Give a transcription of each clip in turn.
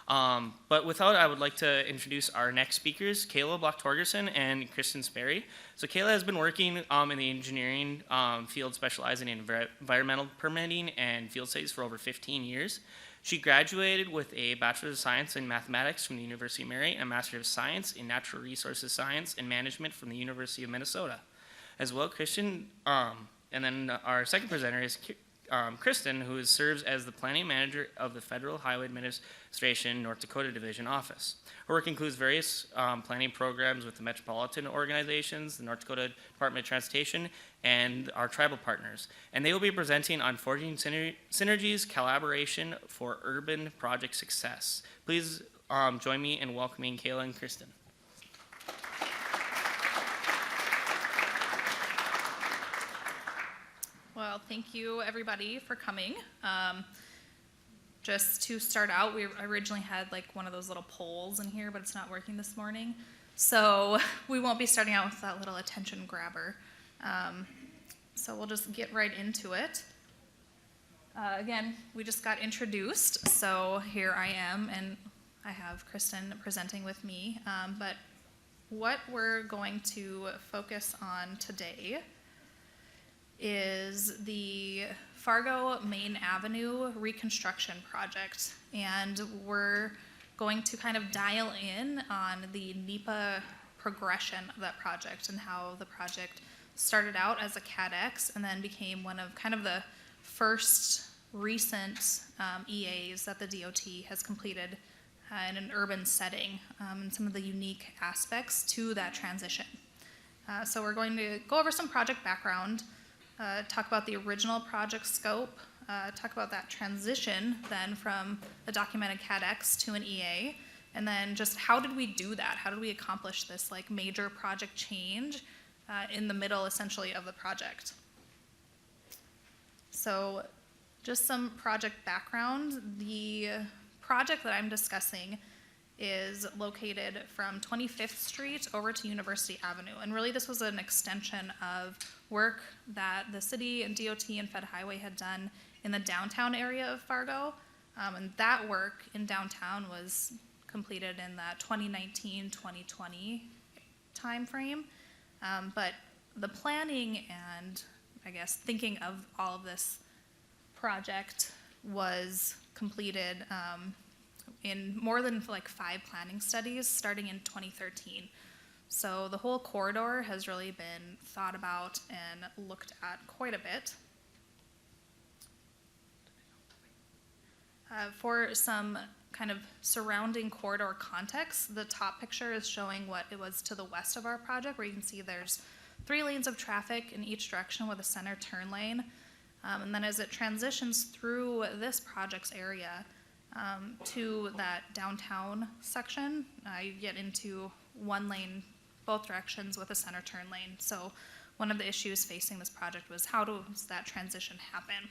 But without, I would like to introduce our next speakers, Kayla Block-Torgerson and Kristen Sperry. So Kayla has been working in the engineering field, specializing in environmental permitting and field studies for over 15 years. She graduated with a Bachelor of Science in Mathematics from the University of Mary and a Master of Science in Natural Resources Science and Management from the University of Minnesota. As well, Kristen, and then our second presenter is Kristen, who serves as the planning manager of the Federal Highway Administration North Dakota Division Office. Her work includes various planning programs with the metropolitan organizations, the North Dakota Department of Transportation, and our tribal partners. And they will be presenting on forging synergies, collaboration for urban project success. Please join me in welcoming Kayla and Kristen. Well, thank you everybody for coming. Just to start out, we originally had like one of those little polls in here, but it's not working this morning. So we won't be starting out with that little attention grabber. So we'll just get right into it. Again, we just got introduced, so here I am, and I have Kristen presenting with me. But what we're going to focus on today is the Fargo Main Avenue reconstruction project, and we're going to kind of dial in on the NEPA progression of that project and how the project started out as a CATEX and then became one of kind of the first recent EAs that the DOT has completed in an urban setting, and some of the unique aspects to that transition. So we're going to go over some project background, talk about the original project scope, talk about that transition then from a documented CATEX to an EA, and then just how did we do that? How did we accomplish this like major project change in the middle essentially of the project? So just some project background. The project that I'm discussing is located from 25th Street over to University Avenue. And really this was an extension of work that the city and DOT and Fed Highway had done in the downtown area of Fargo. And that work in downtown was completed in that 2019-2020 timeframe. But the planning and I guess thinking of all of this project was completed in more than like 5 planning studies starting in 2013. So the whole corridor has really been thought about and looked at quite a bit. For some kind of surrounding corridor context, the top picture is showing what it was to the west of our project, where you can see there's 3 lanes of traffic in each direction with a center turn lane. And then as it transitions through this project's area, to that downtown section, you get into 1 lane both directions with a center turn lane. So one of the issues facing this project was how does that transition happen?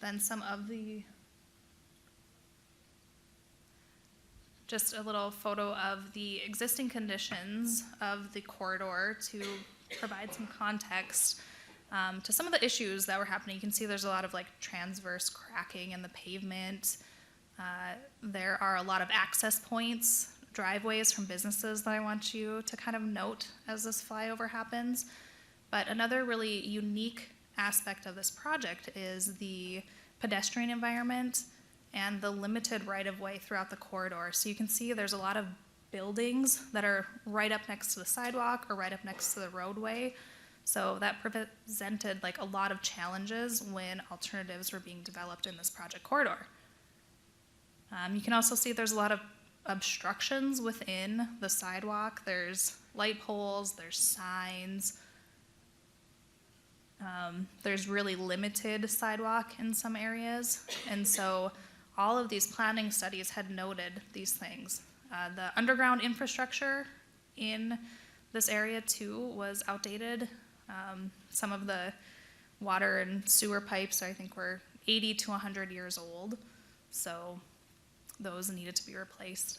Then some of the, just a little photo of the existing conditions of the corridor to provide some context to some of the issues that were happening. You can see there's a lot of like transverse cracking in the pavement. There are a lot of access points, driveways from businesses that I want you to kind of note as this flyover happens. But another really unique aspect of this project is the pedestrian environment and the limited right-of-way throughout the corridor. So you can see there's a lot of buildings that are right up next to the sidewalk or right up next to the roadway. So that presented like a lot of challenges when alternatives were being developed in this project corridor. You can also see there's a lot of obstructions within the sidewalk. There's light poles, there's signs. There's really limited sidewalk in some areas. And so all of these planning studies had noted these things. The underground infrastructure in this area too was outdated. Some of the water and sewer pipes, I think, were 80 to 100 years old. So those needed to be replaced.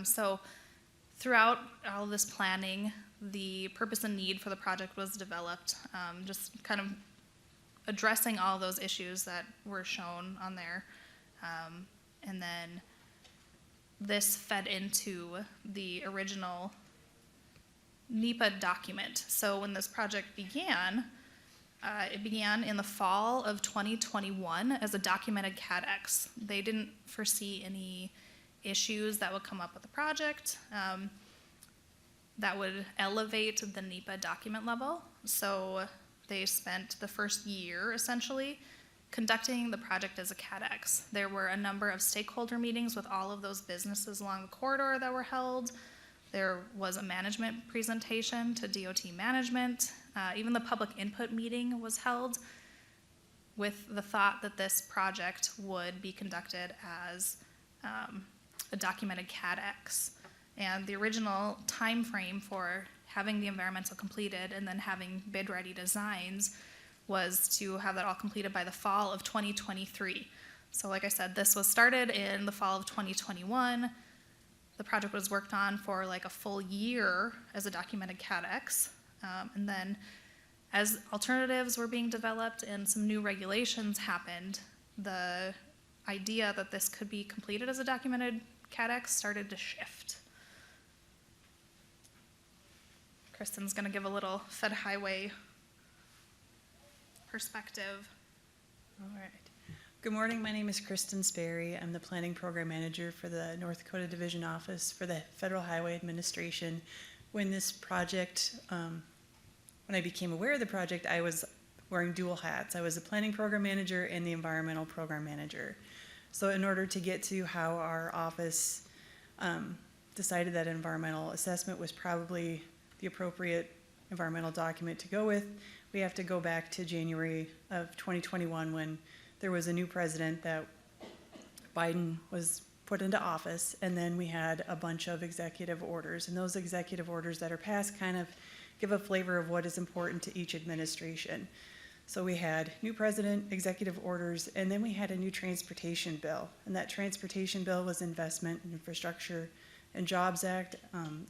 So throughout all this planning, the purpose and need for the project was developed, just kind of addressing all those issues that were shown on there. And then this fed into the original NEPA document. So when this project began, it began in the fall of 2021 as a documented CATEX. They didn't foresee any issues that would come up with the project that would elevate the NEPA document level. So they spent the first year essentially conducting the project as a CATEX. There were a number of stakeholder meetings with all of those businesses along the corridor that were held. There was a management presentation to DOT management. Even the public input meeting was held with the thought that this project would be conducted as a documented CATEX. And the original time frame for having the environmental completed and then having bid-ready designs was to have that all completed by the fall of 2023. So like I said, this was started in the fall of 2021. The project was worked on for like a full year as a documented CATEX. And then as alternatives were being developed and some new regulations happened, the idea that this could be completed as a documented CATEX started to shift. Kristen's gonna give a little Fed Highway perspective. All right. Good morning. My name is Kristen Sperry. I'm the Planning Program Manager for the North Dakota Division Office for the Federal Highway Administration. When this project, when I became aware of the project, I was wearing dual hats. I was the Planning Program Manager and the Environmental Program Manager. So in order to get to how our office decided that environmental assessment was probably the appropriate environmental document to go with, we have to go back to January of 2021 when there was a new president that Biden was put into office, and then we had a bunch of executive orders, and those executive orders that are passed kind of give a flavor of what is important to each administration. So we had new president, executive orders, and then we had a new transportation bill, and that transportation bill was Investment in Infrastructure and Jobs Act,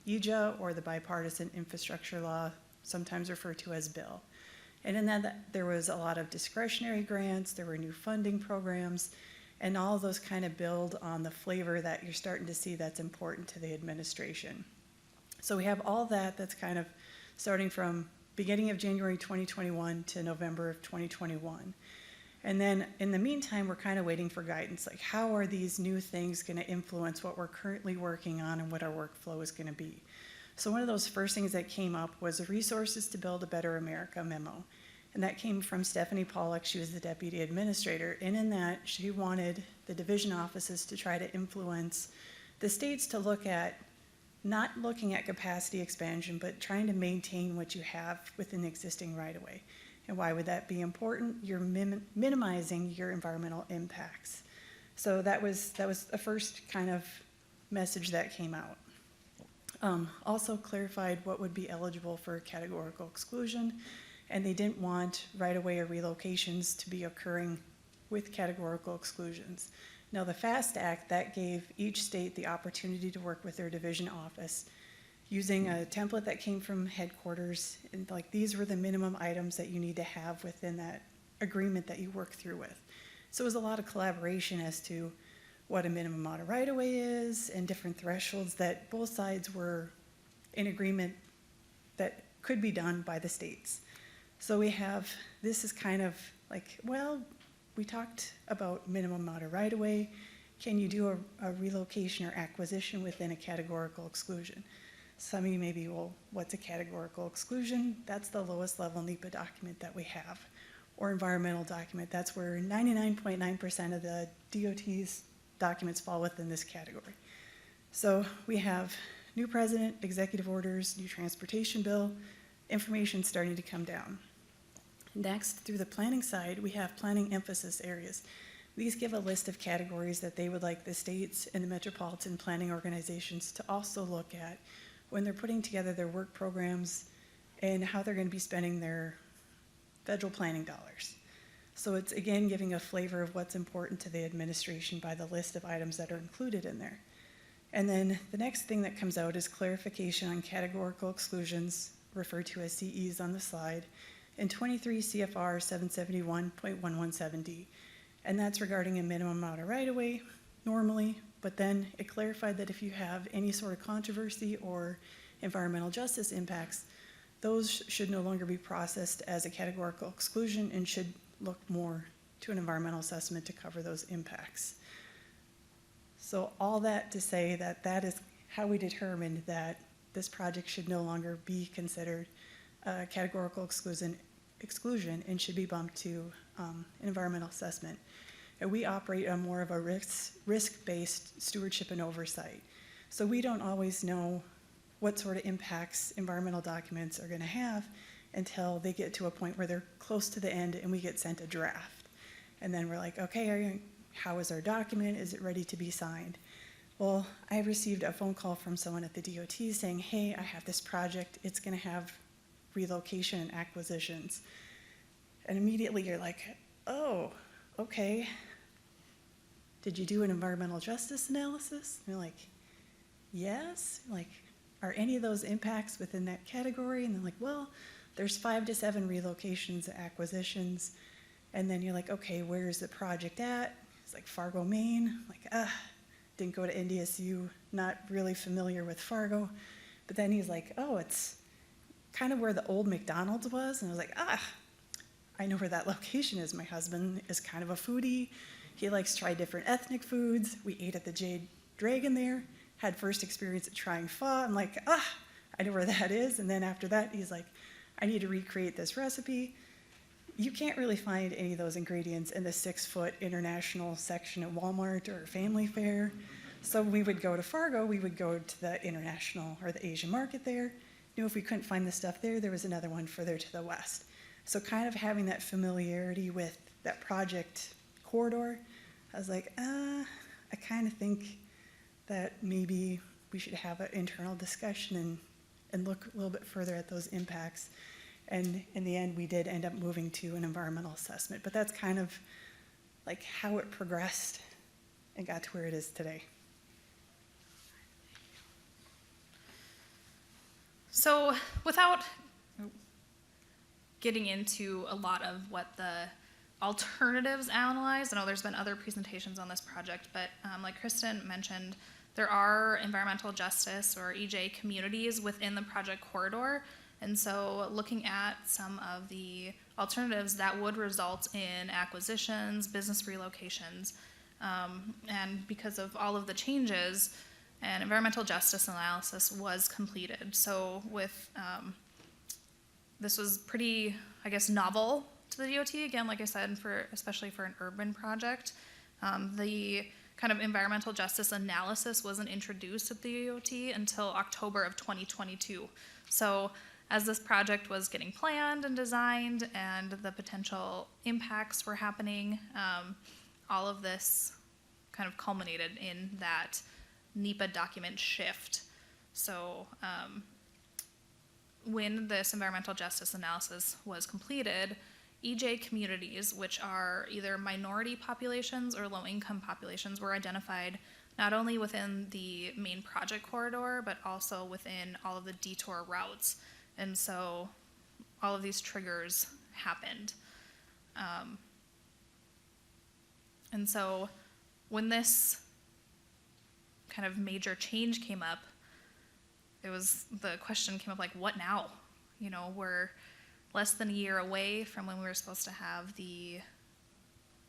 EJA, or the Bipartisan Infrastructure Law, sometimes referred to as bill. And in that, there was a lot of discretionary grants, there were new funding programs, and all of those kind of build on the flavor that you're starting to see that's important to the administration. So we have all that that's kind of starting from beginning of January 2021 to November of 2021. And then in the meantime, we're kind of waiting for guidance, like how are these new things gonna influence what we're currently working on and what our workflow is gonna be. So one of those first things that came up was the Resources to Build a Better America memo. And that came from Stephanie Pollack. She was the deputy administrator. And in that, she wanted the division offices to try to influence the states to look at, not looking at capacity expansion, but trying to maintain what you have within the existing right-of-way. And why would that be important? You're minimizing your environmental impacts. So that was the first kind of message that came out. Also clarified what would be eligible for categorical exclusion, and they didn't want right-of-way or relocations to be occurring with categorical exclusions. Now the FAST Act, that gave each state the opportunity to work with their division office using a template that came from headquarters, and like these were the minimum items that you need to have within that agreement that you work through with. So it was a lot of collaboration as to what a minimum amount of right-of-way is and different thresholds that both sides were in agreement that could be done by the states. So we have, this is kind of like, well, we talked about minimum amount of right-of-way. Can you do a relocation or acquisition within a categorical exclusion? Some of you may be, well, what's a categorical exclusion? That's the lowest level NEPA document that we have. Or environmental document, that's where 99.9% of the DOT's documents fall within this category. So we have new president, executive orders, new transportation bill, information starting to come down. Next, through the planning side, we have planning emphasis areas. These give a list of categories that they would like the states and the metropolitan planning organizations to also look at when they're putting together their work programs and how they're going to be spending their federal planning dollars. So it's again giving a flavor of what's important to the administration by the list of items that are included in there. And then the next thing that comes out is clarification on categorical exclusions, referred to as CEs on the slide, in 23 CFR 771.117D. And that's regarding a minimum amount of right-of-way normally, but then it clarified that if you have any sort of controversy or environmental justice impacts, those should no longer be processed as a categorical exclusion and should look more to an environmental assessment to cover those impacts. So all that to say that that is how we determined that this project should no longer be considered a categorical exclusion and should be bumped to an environmental assessment. And we operate on more of a risk-based stewardship and oversight. So we don't always know what sort of impacts environmental documents are going to have until they get to a point where they're close to the end and we get sent a draft. And then we're like, okay, how is our document? Is it ready to be signed? Well, I received a phone call from someone at the DOT saying, hey, I have this project. It's going to have relocation and acquisitions. And immediately you're like, oh, okay. Did you do an environmental justice analysis? And you're like, yes. Like, are any of those impacts within that category? And they're like, well, there's 5 to 7 relocations and acquisitions. And then you're like, okay, where is the project at? It's like Fargo, Main. Like, didn't go to NDSU, not really familiar with Fargo. But then he's like, oh, it's kind of where the old McDonald's was. And I was like, I know where that location is. My husband is kind of a foodie. He likes to try different ethnic foods. We ate at the Jade Dragon there, had first experience at trying pho. I'm like, I know where that is. And then after that, he's like, I need to recreate this recipe. You can't really find any of those ingredients in the 6-foot international section at Walmart or Family Fare. So when we would go to Fargo, we would go to the international or the Asian market there. If we couldn't find the stuff there, there was another one further to the west. So kind of having that familiarity with that project corridor, I was like, I kind of think that maybe we should have an internal discussion and look a little bit further at those impacts. And in the end, we did end up moving to an environmental assessment. But that's kind of like how it progressed and got to where it is today. So without getting into a lot of what the alternatives analyzed, I know there's been other presentations on this project, but like Kristen mentioned, there are environmental justice or EJ communities within the project corridor. And so looking at some of the alternatives that would result in acquisitions, business relocations, and because of all of the changes, an environmental justice analysis was completed. So with, this was pretty, I guess, novel to the DOT, again, like I said, especially for an urban project. The kind of environmental justice analysis wasn't introduced at the DOT until October of 2022. So as this project was getting planned and designed and the potential impacts were happening, all of this kind of culminated in that NEPA document shift. So when this environmental justice analysis was completed, EJ communities, which are either minority populations or low-income populations, were identified not only within the main project corridor, but also within all of the detour routes. And so all of these triggers happened. And so when this kind of major change came up, the question came up like, what now? We're less than a year away from when we were supposed to have the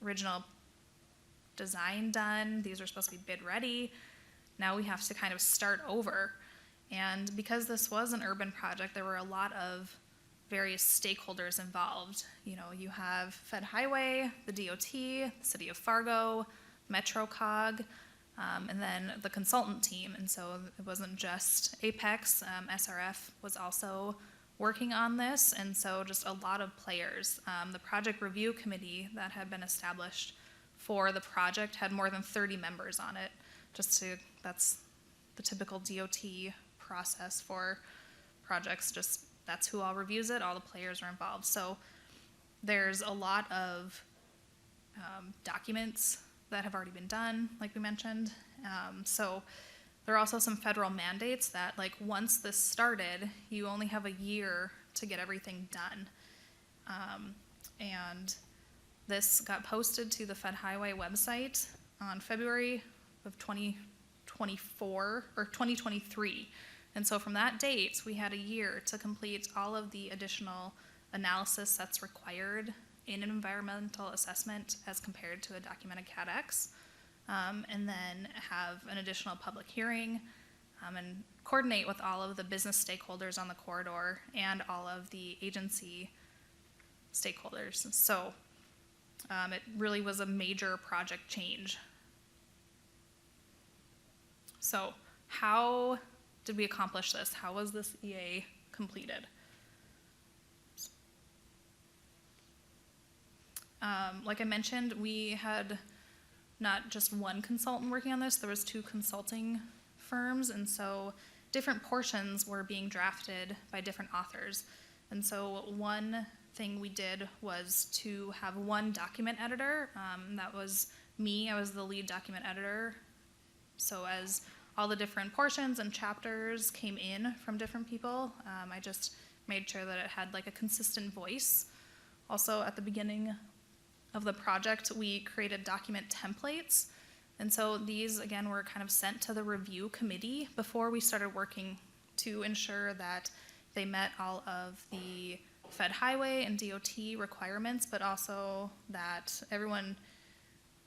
original design done. These are supposed to be bid ready. Now we have to kind of start over. And because this was an urban project, there were a lot of various stakeholders involved. You have FHWA, the DOT, the City of Fargo, MetroCog, and then the consultant team. And so it wasn't just Apex, SRF was also working on this, and so just a lot of players. The project review committee that had been established for the project had more than 30 members on it. That's the typical DOT process for projects, that's who all reviews it, all the players are involved. So there's a lot of documents that have already been done, like we mentioned. So there are also some federal mandates that, like, once this started, you only have a year to get everything done. And this got posted to the FHWA website on February of 2024 or 2023. And so from that date, we had a year to complete all of the additional analysis that's required in an environmental assessment as compared to a documented CATEX, and then have an additional public hearing, and coordinate with all of the business stakeholders on the corridor and all of the agency stakeholders. So it really was a major project change. So how did we accomplish this? How was this EA completed? Like I mentioned, we had not just one consultant working on this, there was 2 consulting firms, and so different portions were being drafted by different authors. And so one thing we did was to have one document editor. That was me. I was the lead document editor. So as all the different portions and chapters came in from different people, I just made sure that it had like a consistent voice. Also, at the beginning of the project, we created document templates. And so these, again, were kind of sent to the review committee before we started working to ensure that they met all of the FHWA and DOT requirements, but also that everyone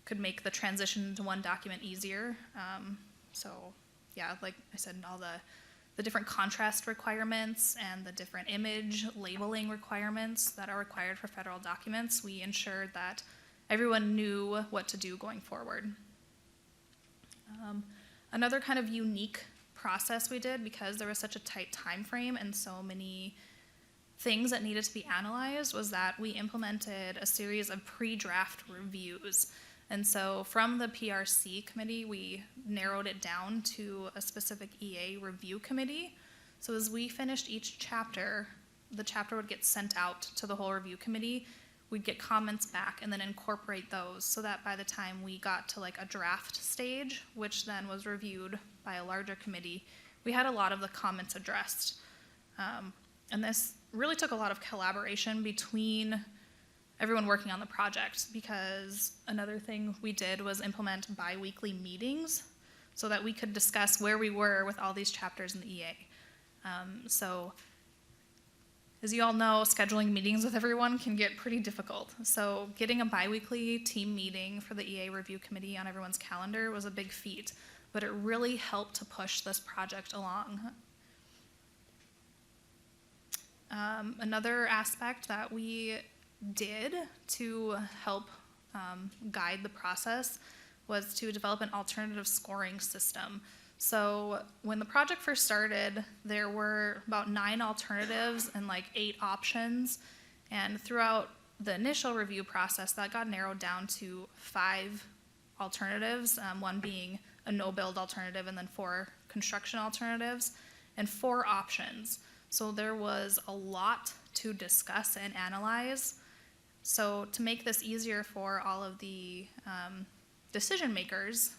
could make the transition to one document easier. So yeah, like I said, all the different contrast requirements and the different image labeling requirements that are required for federal documents, we ensured that everyone knew what to do going forward. Another kind of unique process we did, because there was such a tight time frame and so many things that needed to be analyzed, was that we implemented a series of pre-draft reviews. And so from the PRC committee, we narrowed it down to a specific EA review committee. So as we finished each chapter, the chapter would get sent out to the whole review committee. We'd get comments back and then incorporate those so that by the time we got to like a draft stage, which then was reviewed by a larger committee, we had a lot of the comments addressed. And this really took a lot of collaboration between everyone working on the project, because another thing we did was implement bi-weekly meetings so that we could discuss where we were with all these chapters in the EA. So as you all know, scheduling meetings with everyone can get pretty difficult. So getting a bi-weekly team meeting for the EA review committee on everyone's calendar was a big feat, but it really helped to push this project along. Another aspect that we did to help guide the process was to develop an alternative scoring system. So when the project first started, there were about 9 alternatives and like 8 options. And throughout the initial review process, that got narrowed down to 5 alternatives, one being a no-build alternative, and then 4 construction alternatives, and 4 options. So there was a lot to discuss and analyze. So to make this easier for all of the decision makers,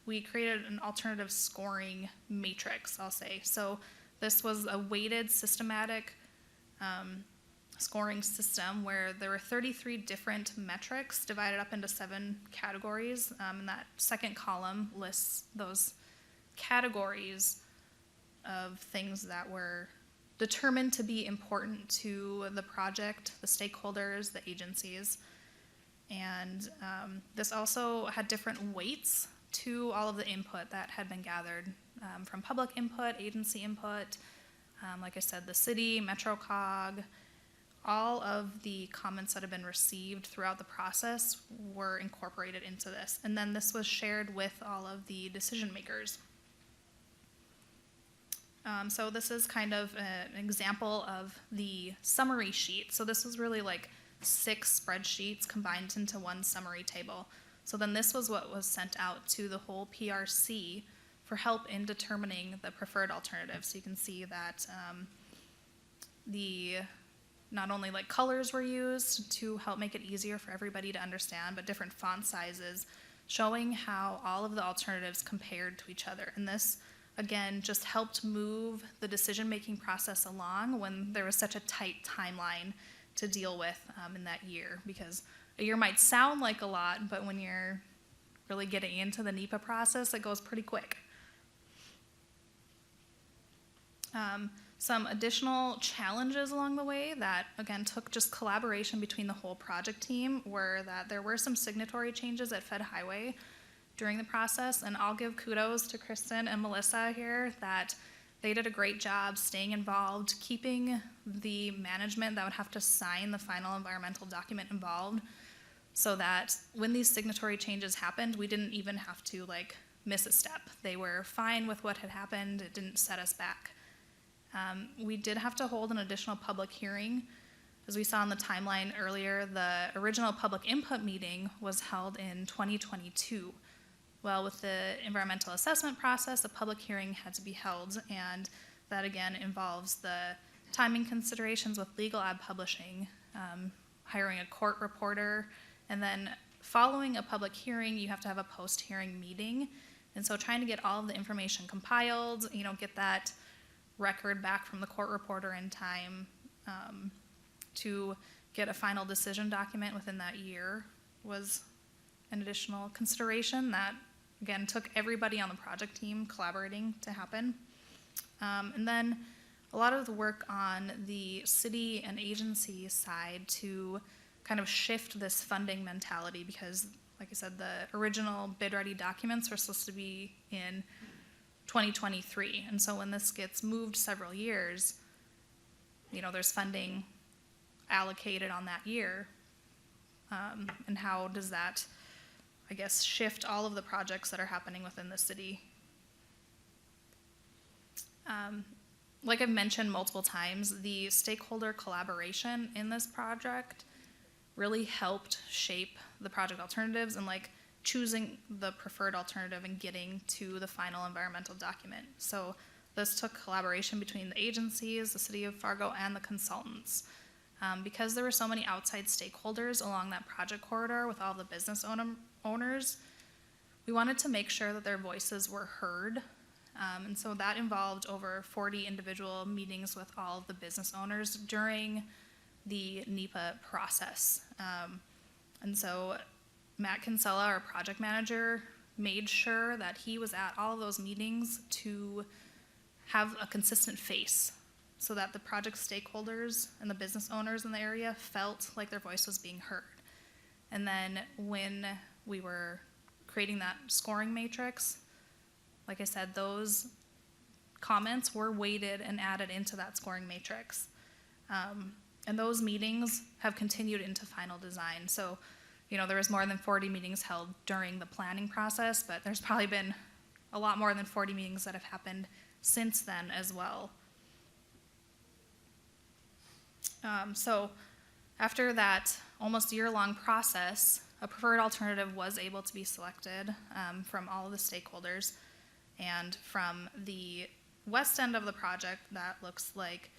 we created an alternative scoring matrix, I'll say. So this was a weighted systematic scoring system where there were 33 different metrics divided up into 7 categories. And that second column lists those categories of things that were determined to be important to the project, the stakeholders, the agencies. And this also had different weights to all of the input that had been gathered from public input, agency input, like I said, the city, MetroCog, all of the comments that have been received throughout the process were incorporated into this. And then this was shared with all of the decision makers. So this is kind of an example of the summary sheet. So this was really like 6 spreadsheets combined into one summary table. So then this was what was sent out to the whole PRC for help in determining the preferred alternative. So you can see that not only like colors were used to help make it easier for everybody to understand, but different font sizes showing how all of the alternatives compared to each other. And this, again, just helped move the decision-making process along when there was such a tight timeline to deal with in that year, because a year might sound like a lot, but when you're really getting into the NEPA process, it goes pretty quick. Some additional challenges along the way that, again, took just collaboration between the whole project team were that there were some signatory changes at FHWA during the process, and I'll give kudos to Kristen and Melissa here that they did a great job staying involved, keeping the management that would have to sign the final environmental document involved, so that when these signatory changes happened, we didn't even have to miss a step. They were fine with what had happened. It didn't set us back. We did have to hold an additional public hearing. As we saw in the timeline earlier, the original public input meeting was held in 2022. Well, with the environmental assessment process, a public hearing had to be held, and that again involves the timing considerations with legal ad publishing, hiring a court reporter, and then following a public hearing, you have to have a post-hearing meeting. And so trying to get all of the information compiled, get that record back from the court reporter in time to get a final decision document within that year was an additional consideration that, again, took everybody on the project team collaborating to happen. And then a lot of the work on the city and agency side to kind of shift this funding mentality, because, like I said, the original bid-ready documents were supposed to be in 2023. And so when this gets moved several years, there's funding allocated on that year. And how does that, shift all of the projects that are happening within the city? Like I've mentioned multiple times, the stakeholder collaboration in this project really helped shape the project alternatives and choosing the preferred alternative and getting to the final environmental document. So this took collaboration between the agencies, the city of Fargo, and the consultants. Because there were so many outside stakeholders along that project corridor with all the business owners, we wanted to make sure that their voices were heard. And so that involved over 40 individual meetings with all of the business owners during the NEPA process. And so Matt Kinsella, our project manager, made sure that he was at all of those meetings to have a consistent face so that the project stakeholders and the business owners in the area felt like their voice was being heard. And then when we were creating that scoring matrix, like I said, those comments were weighted and added into that scoring matrix. And those meetings have continued into final design. So there was more than 40 meetings held during the planning process, but there's probably been a lot more than 40 meetings that have happened since then as well. So after that almost year-long process, a preferred alternative was able to be selected from all of the stakeholders. And from the west end of the project, that looks like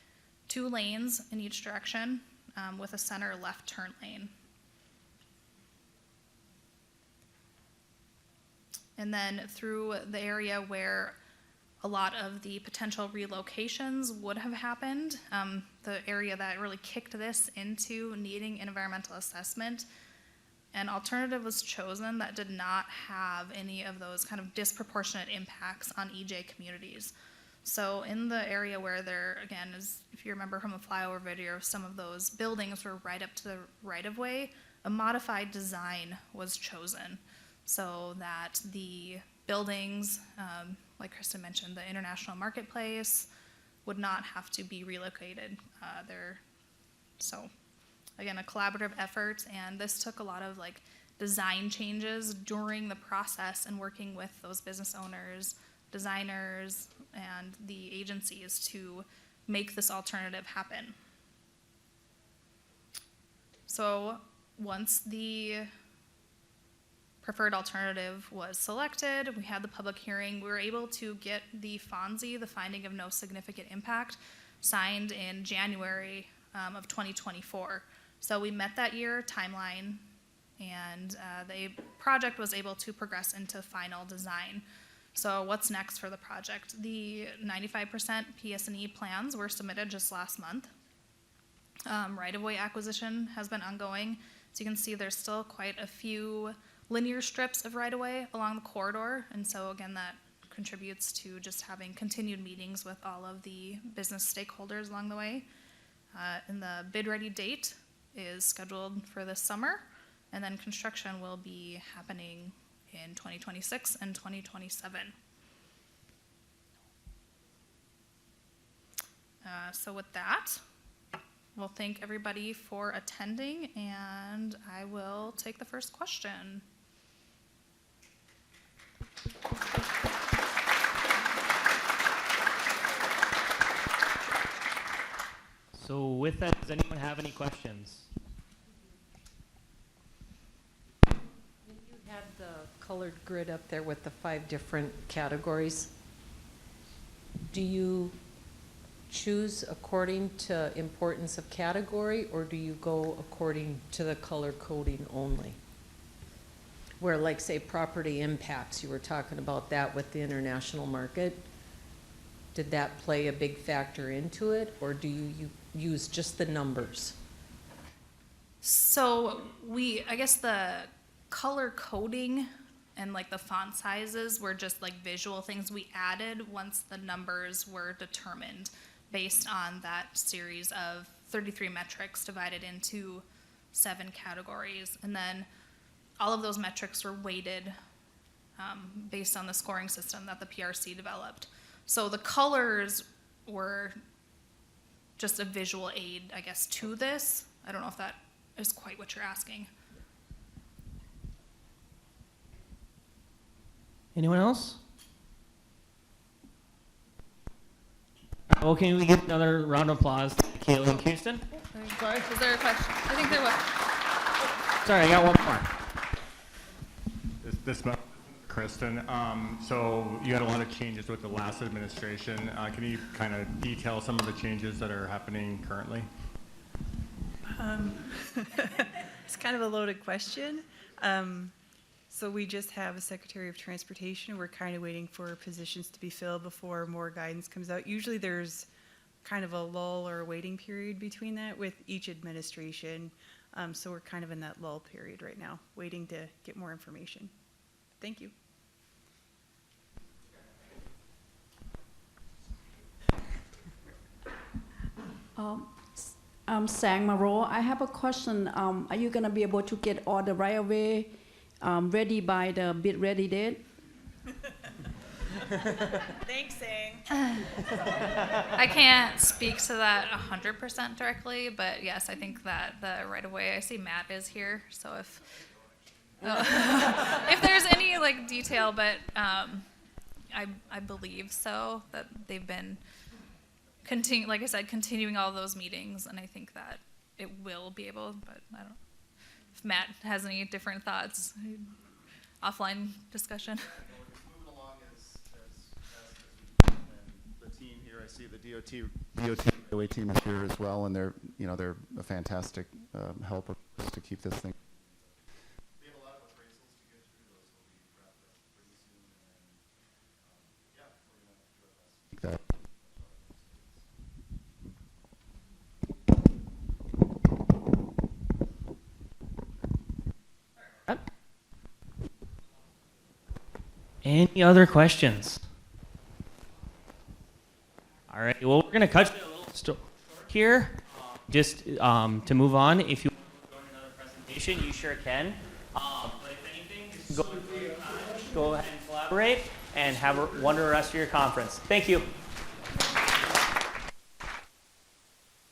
2 lanes in each direction with a center left turn lane. And then through the area where a lot of the potential relocations would have happened, the area that really kicked this into needing an environmental assessment, an alternative was chosen that did not have any of those kind of disproportionate impacts on EJ communities. So in the area where there, again, is, if you remember from the flyover video, some of those buildings were right up to the right-of-way, a modified design was chosen so that the buildings, like Kristen mentioned, the international marketplace would not have to be relocated there. So again, a collaborative effort, and this took a lot of design changes during the process and working with those business owners, designers, and the agencies to make this alternative happen. So once the preferred alternative was selected, we had the public hearing, we were able to get the FONSI, the finding of no significant impact, signed in January of 2024. So we met that year timeline, and the project was able to progress into final design. So what's next for the project? The 95% PS&E plans were submitted just last month. Right-of-way acquisition has been ongoing. So you can see there's still quite a few linear strips of right-of-way along the corridor. And so again, that contributes to just having continued meetings with all of the business stakeholders along the way. And the bid-ready date is scheduled for this summer. And then construction will be happening in 2026 and 2027. So with that, we'll thank everybody for attending, and I will take the first question. So with that, does anyone have any questions? You had the colored grid up there with the 5 different categories. Do you choose according to importance of category, or do you go according to the color coding only? Where, like, say, property impacts, you were talking about that with the international market. Did that play a big factor into it, or do you use just the numbers? So I guess the color coding and like the font sizes were just like visual things we added once the numbers were determined based on that series of 33 metrics divided into 7 categories. And then all of those metrics were weighted based on the scoring system that the PRC developed. So the colors were just a visual aid, I guess, to this. I don't know if that is quite what you're asking. Anyone else? Well, can we give another round of applause to Kayla and Kristen? Sorry. Is there a question? I think there was. Sorry, I got one more. This Kristen. So you had a lot of changes with the last administration. Can you kind of detail some of the changes that are happening currently? It's kind of a loaded question. So we just have a Secretary of Transportation. We're kind of waiting for positions to be filled before more guidance comes out. Usually there's kind of a lull or a waiting period between that with each administration. So we're kind of in that lull period right now, waiting to get more information. Thank you. I'm Sang Maro. I have a question. Are you going to be able to get all the right-of-way ready by the bid-ready date? Thanks, Sang. I can't speak to that 100% directly, but yes, I think that the right-of-way, I see Matt is here, so if there's any like detail, but I believe so, that they've been like I said, continuing all those meetings, and I think that it will be able, but I don't know if Matt has any different thoughts. Offline discussion. Moving along as we can, and the team here, I see the DOT team is here as well, and they're a fantastic help to keep this thing. We have a lot of appraisals to get through. Those will be wrapped up pretty soon, and yeah, we're going to do our best to make that. Any other questions? All right, well, we're going to cut you a little short here. Just to move on, if you want to go to another presentation, you sure can. But if anything, just go ahead and collaborate and have a wonderful rest of your conference. Thank you.